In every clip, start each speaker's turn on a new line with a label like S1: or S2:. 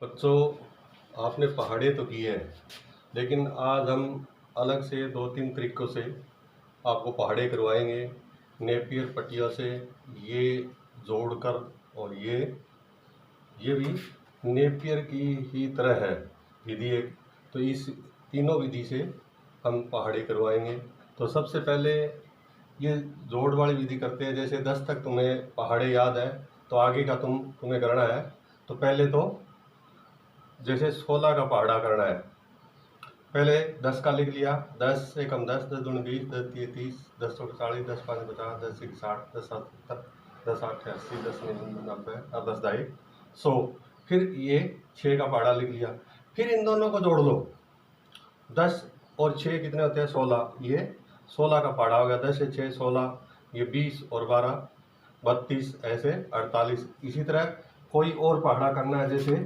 S1: बच्चों, आपने पहाड़े तो की है, लेकिन आज हम अलग से 2-3 तरीक़ों से आपको पहाड़े करवाएंगे। नेपियर पट्टियों से ये जोड़कर, और ये भी नेपियर की ही तरह है विधि एक। तो इस तीनों विधि से हम पहाड़े करवाएंगे। तो सबसे पहले ये जोड़ वाली विधि करते हैं। जैसे 10 तक तुम्हें पहाड़े याद है तो आगे का तुम्हें करना है। तो पहले तो जैसे 16 का पहाड़ा करना है, पहले 10 का लिख लिया। 10 एकम 10, 10 दूनी 20, 10 तिये 30, 10 चौके 40, 10 पाँच 50, 10 छक्के 60, 10 सात 70, 10 आठ 80, 10 नौ 90 और 10 दाई 100। फिर ये 6 का पहाड़ा लिख लिया। फिर इन दोनों को जोड़ लो। 10 और 6 कितने होते हैं? 16। ये 16 का पहाड़ा हो गया। 10 से 6 16, ये 20 और 12 32, ऐसे 48। इसी तरह कोई और पहाड़ा करना है। जैसे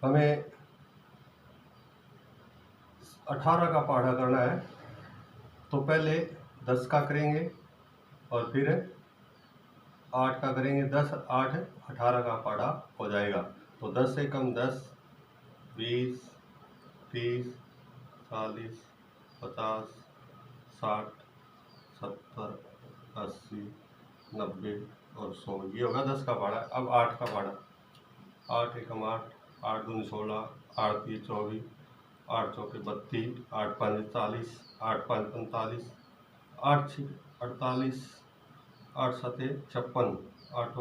S1: हमें 18 का पहाड़ा करना है, तो पहले 10 का करेंगे और फिर 8 का करेंगे। 10 8 18 का पहाड़ा हो जाएगा। तो 10 से कम 10, 20, 30, 40, 50, 60, 70, 80, 90 और 100। ये होगा 10 का पहाड़ा। अब 8 का पहाड़ा। 8 एकम 8, 8 दूनी 16, 8 तिये 24, 8 चौके 32, 8 पाँच 40, 8 पाँच 45, 8 छः 48, 8 सते 56, 8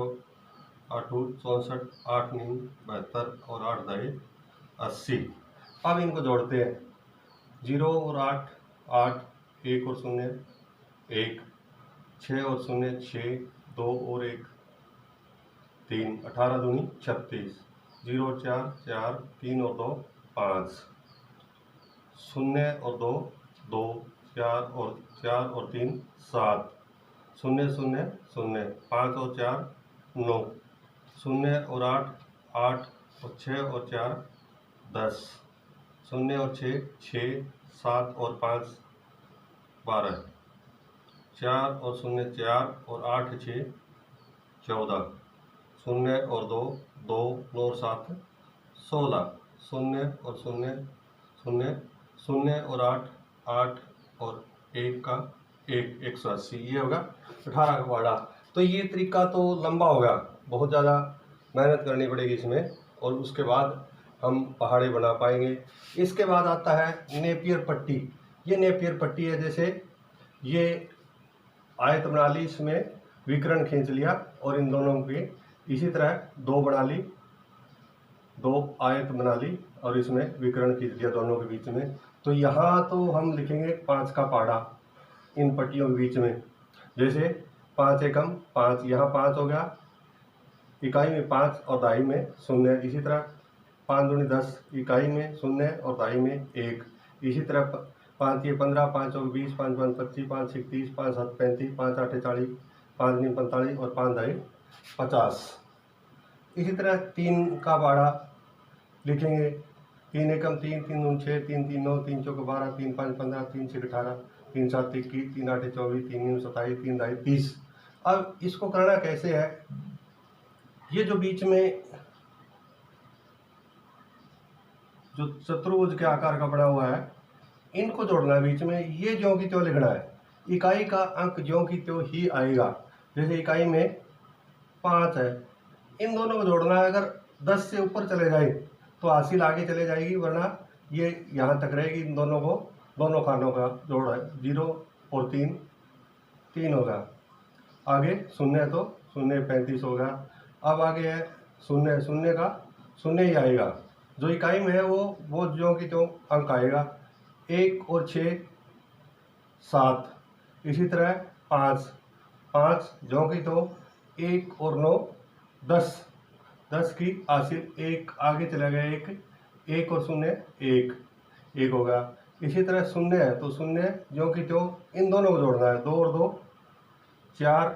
S1: 8 64, 8 नीम 72 और 8 दाई 80। अब इनको जोड़ते हैं। 0 और 8 8, 1 और 0 1, 6 और 0 6, 2 और 1 3, 18 दूनी 36, 0 और 4 4, 3 और 2 5, 0 और 2 2, 4 और 3 7, 0 0 0, 5 और 4 9, 0 और 8 8 और 6 और 4 10, 0 और 6 6, 7 और 5 12, 4 और 0 4 और 8 6 14, 0 और 2 2, 9 और 7 16, 0 और 0 0, 0 और 8 8 और 1 का 1 180। ये होगा 18 का पहाड़ा। तो ये तरीका तो लंबा होगा, बहुत ज़्यादा मेहनत करनी पड़ेगी इसमें, और उसके बाद हम पहाड़े बना पाएंगे। इसके बाद आता है नेपियर पट्टी। ये नेपियर पट्टी है। जैसे ये आयत बना ली, इसमें विकर्ण खींच लिया और इन दोनों की इसी तरह 2 बना ली, 2 आयत बना ली और इसमें विकर्ण खींच दिया दोनों के बीच में। तो यहाँ तो हम लिखेंगे 5 का पहाड़ा इन पट्टियों के बीच में। जैसे 5 एकम 5, यहाँ 5 हो गया, इकाई में 5 और दाई में 0। इसी तरह 5 दूनी 10, इकाई में 0 और दाई में 1। इसी तरह 5 तिये 15, 5 चौके 20, 5 पाँच 25, 5 छक्के 30, 5 सात 35, 5 आठ 40, 5 नीम 45 और 5 दाई 50। इसी तरह 3 का पहाड़ा लिखेंगे। 3 एकम 3, 3 दूनी 6, 3 तीन 9, 3 चौके 12, 3 पाँच 15, 3 छः 18, 3 सात 21, 3 आठ 24, 3 नीम 27, 3 दाई 30। अब इसको करना कैसे है? ये जो बीच में जो चतुर्भुज के आकार का बना हुआ है, इनको जोड़ना है बीच में। ये ज्यों की त्यों लिखना है। इकाई का अंक ज्यों की त्यों ही आएगा। जैसे इकाई में 5 है, इन दोनों को जोड़ना है। अगर 10 से ऊपर चले जाए तो हासिल आगे चले जाएगी, वरना ये यहाँ तक रहेगी। इन दोनों को, दोनों खानों का जोड़ है। 0 और 3 3 होगा। आगे 0 है तो 0 35 होगा। अब आगे है 0 0 का 0 ही आएगा। जो इकाई में है वो ज्यों की त्यों अंक आएगा। 1 और 6 7। इसी तरह 5 5 ज्यों की त्यों 1 और 9 10 10 की हासिल 1 आगे चला गया। 1 1 और 0 1 1 होगा। इसी तरह 0 है तो 0 ज्यों की त्यों इन दोनों को जोड़ना है। 2 और 2 4,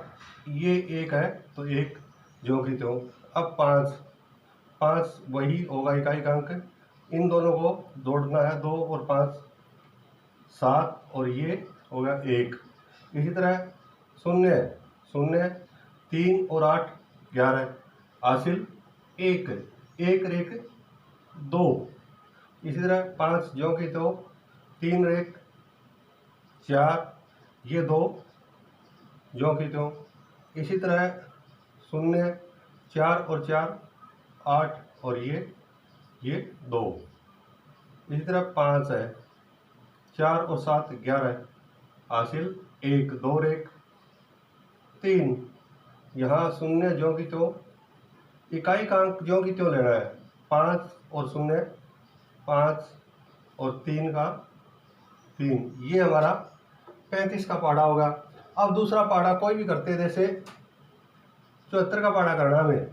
S1: ये 1 है तो 1 ज्यों की त्यों। अब 5 5 वही होगा इकाई का अंक। इन दोनों को जोड़ना है। 2 और 5 7 और ये होगा 1। इसी तरह 0 0, 3 और 8 11, हासिल 1 1 1 2। इसी तरह 5 ज्यों की त्यों, 3 रेख 4, ये 2 ज्यों की त्यों। इसी तरह 0, 4 और 4 8 और ये 2। इसी तरह 5 है, 4 और 7 11, हासिल 1, 2 रेख 3। यहाँ 0 ज्यों की त्यों, इकाई का अंक ज्यों की त्यों लेना है। 5 और 0, 5 और 3 का 3, ये हमारा 35 का पहाड़ा होगा। अब दूसरा पहाड़ा कोई भी करते हैं, जैसे 74 का पहाड़ा करना हमें,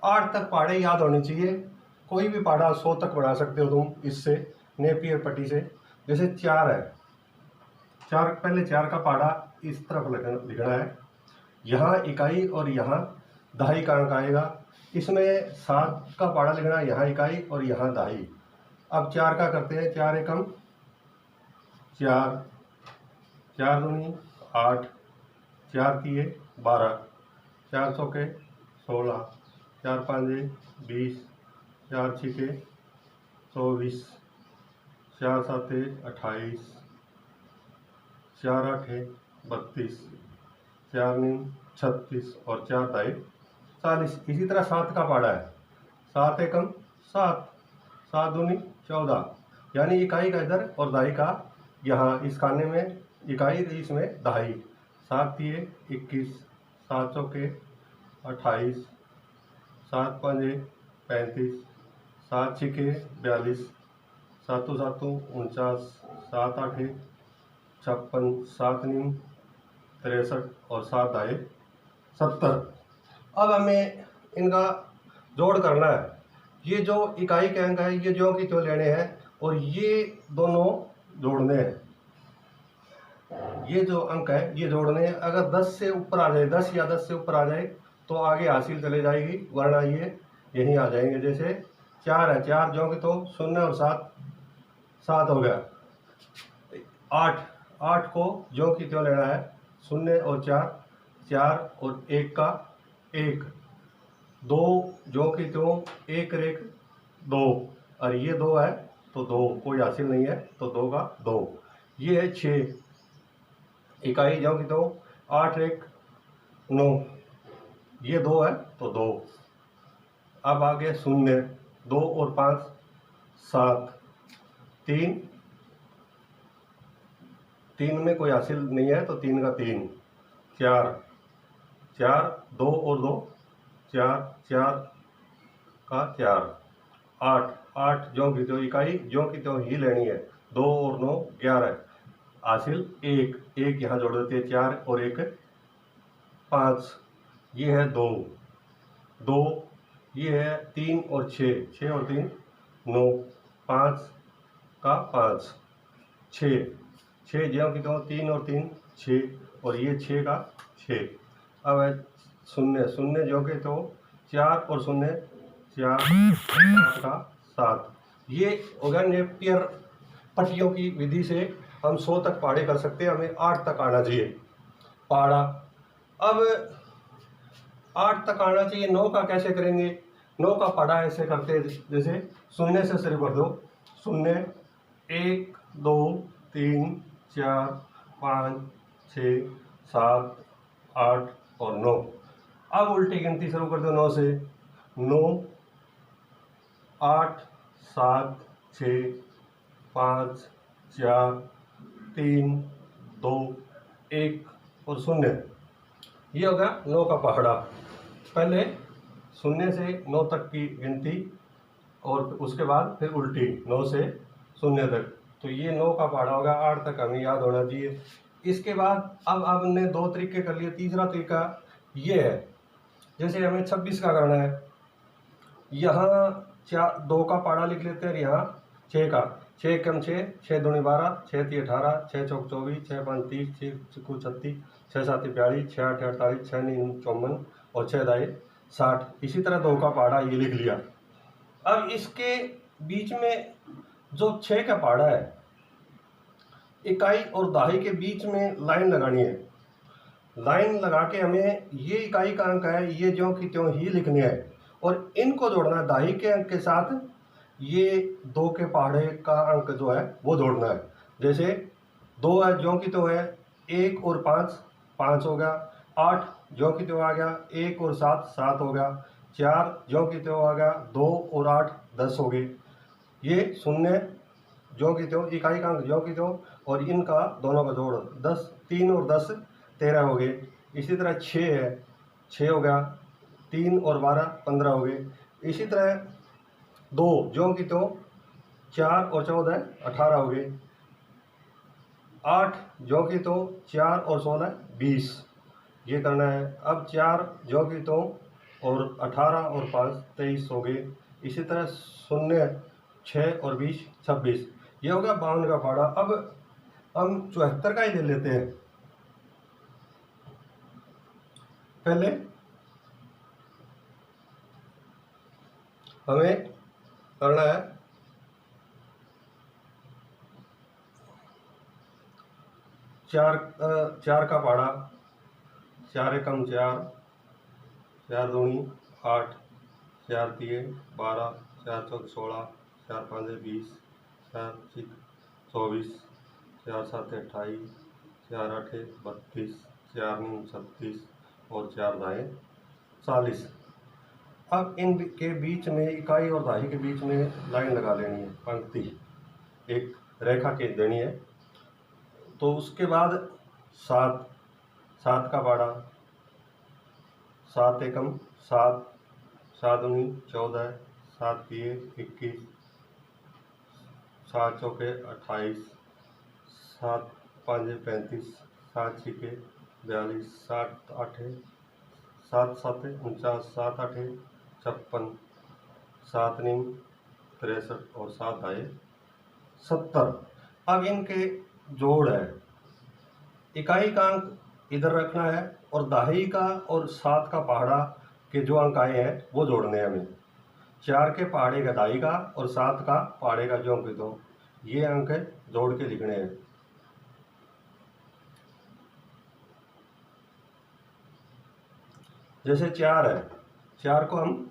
S1: 8 तक पहाड़े याद होने चाहिए। कोई भी पहाड़ा 100 तक बना सकते हो तुम इससे, नेपियर पट्टी से। जैसे 4 है, 4 पहले 4 का पहाड़ा इस तरफ लिखना है, यहाँ इकाई और यहाँ दहाई का अंक आएगा। इसमें 7 का पहाड़ा लिखना है, यहाँ इकाई और यहाँ दहाई। अब 4 का करते हैं, 4 एकम 4, 4 दूनी 8, 4 तिये 12, 4 चौके 16, 4 पाँचे 20, 4 छिके 24, 4 साते 28, 4 आठे 32, 4 नीम 36 और 4 दाई 40। इसी तरह 7 का पहाड़ा है, 7 एकम 7, 7 दूनी 14, यानी इकाई का इधर और दहाई का यहाँ, इस खाने में इकाई, इसमें दहाई। 7 तिये 21, 7 चौके 28, 7 पाँचे 35, 7 छिके 42, 7 सातों 49, 7 आठे 56, 7 नीम 63 और 7 दाए 70। अब हमें इनका जोड़ करना है। ये जो इकाई के अंक है ये ज्यों की त्यों लेने हैं और ये दोनों जोड़ने हैं। ये जो अंक है ये जोड़ने हैं। अगर 10 से ऊपर आ जाए, 10 या 10 से ऊपर आ जाए तो आगे हासिल चले जाएगी, वरना ये यहीं आ जाएंगे। जैसे 4 है, 4 ज्यों की त्यों, 0 और 7, 7 हो गया। 8 को ज्यों की त्यों लेना है, 0 और 4, 4 और 1 का 1, 2 ज्यों की त्यों, 1 रेख 2, और ये 2 है तो 2, कोई हासिल नहीं है तो 2 का 2। ये है 6, इकाई ज्यों की त्यों, 8 रेख 9, ये 2 है तो 2। अब आगे 0, 2 और 5 7, 3 में कोई हासिल नहीं है तो 3 का 3, 4, 2 और 2 4, 4 का 4, 8 ज्यों की त्यों, इकाई ज्यों की त्यों ही लेनी है। 2 और 9 11, हासिल 1 यहाँ जोड़ देते हैं, 4 और 1 5, ये है 2, ये है 3 और 6 और 3 9, 5 का 5, 6 ज्यों की त्यों, 3 और 3 6 और ये 6 का 6। अब है 0 ज्यों के त्यों, 4 और 0 4, 7 का 7। ये हो गया नेपियर पट्टियों की विधि से हम 100 तक पहाड़े कर सकते हैं। हमें 8 तक आना चाहिए पहाड़ा। अब 8 तक आना चाहिए। 9 का कैसे करेंगे? 9 का पहाड़ा ऐसे करते हैं, जैसे 0 से शुरू कर दो। 0 1 2 3 4 5 6 7 8 और 9। अब उल्टी गिनती शुरू कर दो 9 से। 9 8 7 6 5 4 3 2 1 और 0। ये होगा 9 का पहाड़ा। पहले 0 से 9 तक की गिनती और उसके बाद फिर उल्टी 9 से 0 तक। तो ये 9 का पहाड़ा होगा। 8 तक हमें याद होना चाहिए। इसके बाद अब हमने 2 तरीके कर लिए। तीसरा तरीका ये है, जैसे हमें 26 का करना है। यहाँ 2 का पहाड़ा लिख लेते हैं और यहाँ 6 का। 6 कम 6, 6 दूनी 12, 6 ती 18, 6 चौक 24, 6 5 30, 6 चौको 36, 6 7 42, 6 8 48, 6 9 54 और 6 दाए 60। इसी तरह 2 का पहाड़ा ये लिख लिया। अब इसके बीच में जो 6 का पहाड़ा है, इकाई और दहाई के बीच में लाइन लगानी है। लाइन लगा के हमें ये इकाई का अंक है, ये ज्यों की त्यों ही लिखने है और इनको जोड़ना है दहाई के अंक के साथ। ये 2 के पहाड़े का अंक जो है वो जोड़ना है। जैसे 2 है ज्यों की तो है, 1 और 5 5 हो गया, 8 ज्यों की त्यों आ गया, 1 और 7 7 हो गया, 4 ज्यों की त्यों आ गया, 2 और 8 10 हो गए। ये शून्य ज्यों की त्यों, इकाई का अंक ज्यों की त्यों, और इनका दोनों का जोड़ 10, 3 और 10 13 हो गए। इसी तरह 6 है, 6 हो गया, 3 और 12 15 हो गए। इसी तरह 2 ज्यों की त्यों, 4 और 14 18 हो गए। 8 ज्यों की त्यों, 4 और 16 20, ये करना है। अब 4 ज्यों की त्यों और 18 और 5 23 हो गए। इसी तरह 0 6 और 20 26, ये हो गया 52 का पहाड़ा। अब हम 74 का ही ले लेते हैं। पहले हमें करना है 4 का पहाड़ा, 4 एकम 4, 4 दूनी 8, 4 तिये 12, 4 चौक 16, 4 पाँचे 20, 4 छिक 24, 4 साते 28, 4 आठे 32, 4 नीम 36 और 4 दाएँ 40। अब इन के बीच में, इकाई और दहाई के बीच में लाइन लगा लेनी है, पंक्ति एक रेखा खींच देनी है। तो उसके बाद 7 7 का पहाड़ा, 7 एकम 7, 7 दूनी 14, 7 तिये 21, 7 चौके 28, 7 पाँचे 35, 7 छिके 42, 7 आठे 7 साते 49, 7 आठे 56, 7 नीम 63 और 7 आए 70। अब इनके जोड़ है, इकाई का अंक इधर रखना है और दहाई का और 7 का पहाड़ा के जो अंक आए हैं वो जोड़ने हैं हमें। 4 के पहाड़े का दहाई का और 7 का पहाड़े का जो अंक दो, ये अंक जोड़ के लिखने हैं। जैसे 4 है, 4 को हम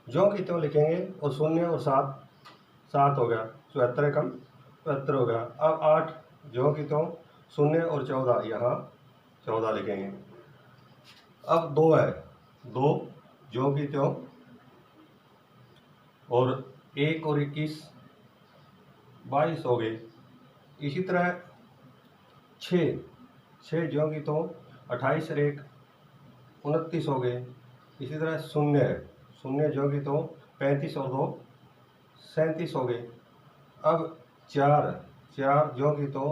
S1: ज्यों की त्यों लिखेंगे और 0 और 7 7 हो गया, 74 एकम 74 हो गया। अब 8 ज्यों की त्यों, 0 और 14 यहाँ 14 लिखेंगे। अब 2 है, 2 ज्यों की त्यों और 1 और 21 22 हो गए। इसी तरह 6 6 ज्यों की त्यों, 28 और 1 29 हो गए। इसी तरह 0 है, 0 ज्यों की त्यों, 35 और 2 37 हो गए। अब 4 4 ज्यों की त्यों,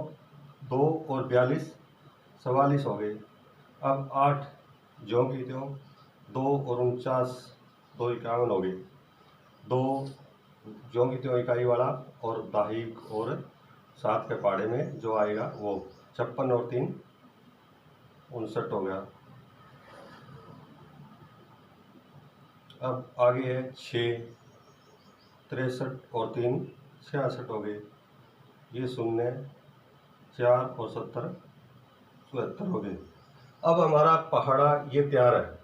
S1: 2 और 42 44 हो गए। अब 8 ज्यों की त्यों, 2 और 49 2 51 हो गए। 2 ज्यों की त्यों इकाई वाला और दहाई और 7 के पहाड़े में जो आएगा वो 56 और 3 59 हो गया। अब आगे है 6 63 और 3 66 हो गए। ये 0 4 और 70 74 हो गए। अब हमारा पहाड़ा ये तैयार है,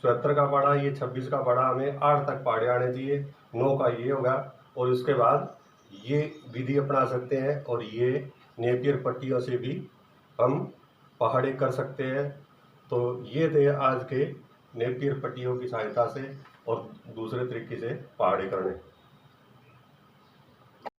S1: 74 का पहाड़ा, ये 26 का पहाड़ा, हमें 8 तक पहाड़े आने चाहिए। 9 का ये होगा और उसके बाद ये विधि अपना सकते हैं और ये नेपियर पट्टियों से भी हम पहाड़े कर सकते हैं। तो ये थे आज के नेपियर पट्टियों की सहायता से और दूसरे तरीके से पहाड़े करने।